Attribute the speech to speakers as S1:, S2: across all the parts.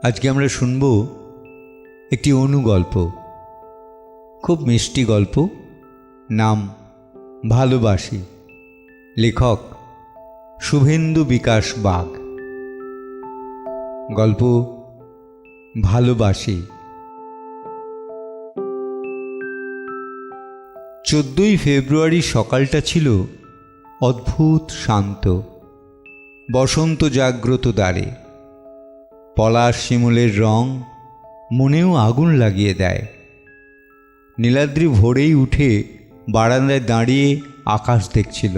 S1: আজকে আমরা শুনব একটি অনুগল্প, খুব মিষ্টি গল্প। নাম ভালোবাসি। লেখক শুভেন্দু বিকাশ বাগ। গল্প ভালোবাসি। 14ই ফেব্রুয়ারি সকালটা ছিল অদ্ভুত শান্ত। বসন্ত জাগ্রত দ্বারে পলাশ শিমুলের রং মনেও আগুন লাগিয়ে দেয়। নীলাদ্রি ভোরেই উঠে বারান্দায় দাঁড়িয়ে আকাশ দেখছিল।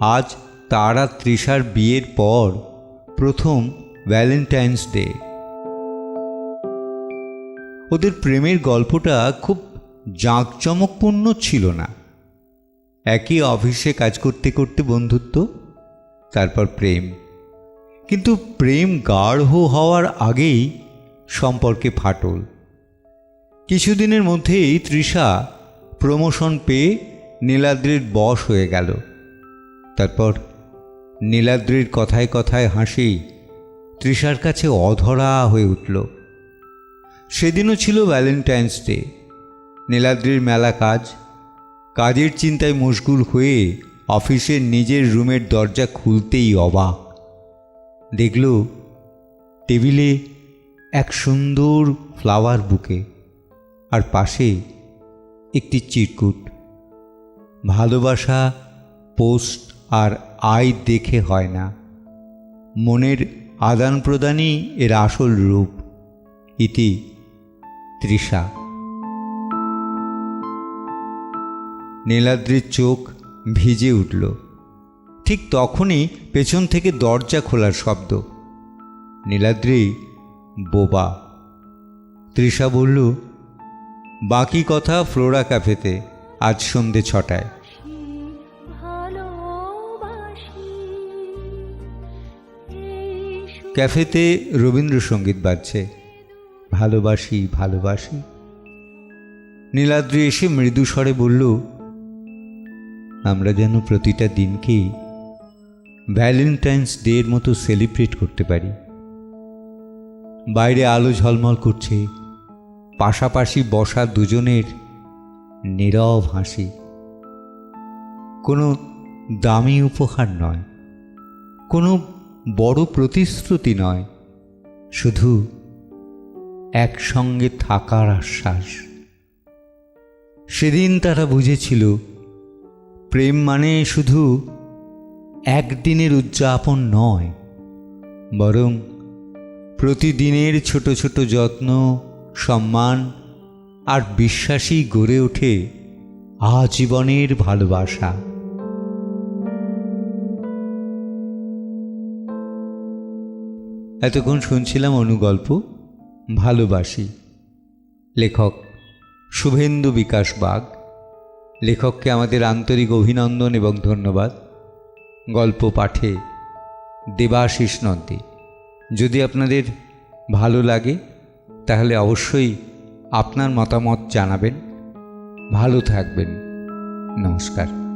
S1: আজ তার আর তৃষার বিয়ের পর প্রথম ভ্যালেন্টাইন্স ডে। ওদের প্রেমের গল্পটা খুব জাঁকজমকপূর্ণ ছিল না। একই অফিসে কাজ করতে করতে বন্ধুত্ব, তারপর প্রেম। কিন্তু প্রেম গাঢ় হওয়ার আগেই সম্পর্কে ফাটল। কিছুদিনের মধ্যেই তৃষা প্রমোশন পেয়ে নীলাদ্রির বশ হয়ে গেল। তারপর নীলাদ্রির কথায় কথায় হাসি তৃষার কাছে অধরা হয়ে উঠল। সেদিনও ছিল ভ্যালেন্টাইন্স ডে। নীলাদ্রির মেলা কাজের চিন্তায় মশগুল হয়ে অফিসের নিজের রুমের দরজা খুলতেই অবাক। দেখল টেবিলে এক সুন্দর ফ্লাওয়ার বুকে, আর পাশে একটি চিরকুট। ভালোবাসা পোস্ট আর আয় দেখে হয় না, মনের আদান প্রদানই এর আসল রূপ। ইতি তৃষা। নীলাদ্রির চোখ ভিজে উঠল। ঠিক তখনই পেছন থেকে দরজা খোলার শব্দ। নীলাদ্রি বোবা। তৃষা বলল, বাকি কথা ফ্লোরা ক্যাফেতে, আজ সন্ধে 6টায়। ক্যাফেতে রবীন্দ্রসঙ্গীত বাজছে, ভালোবাসি ভালোবাসি। নীলাদ্রি এসে মৃদু স্বরে বলল, আমরা যেন প্রতিটা দিনকেই ভ্যালেন্টাইন্স ডের মতো সেলিব্রেট করতে পারি। বাইরে আলো ঝলমল করছে, পাশাপাশি বসা দুজনের নীরব হাসি। কোনো দামি উপহার নয়, কোনো বড় প্রতিশ্রুতি নয়, শুধু একসঙ্গে থাকার আশ্বাস। সেদিন তারা বুঝেছিল প্রেম মানে শুধু একদিনের উদযাপন নয়, বরং প্রতিদিনের ছোট ছোট যত্ন, সম্মান আর বিশ্বাসই গড়ে ওঠে আজীবনের ভালোবাসা। এতক্ষণ শুনছিলাম অনুগল্প ভালোবাসি। লেখক শুভেন্দু বিকাশ বাগ। লেখককে আমাদের আন্তরিক অভিনন্দন এবং ধন্যবাদ। গল্প পাঠে দেবাশিস নন্দী। যদি আপনাদের ভালো লাগে তাহলে অবশ্যই আপনার মতামত জানাবেন। ভালো থাকবেন। নমস্কার।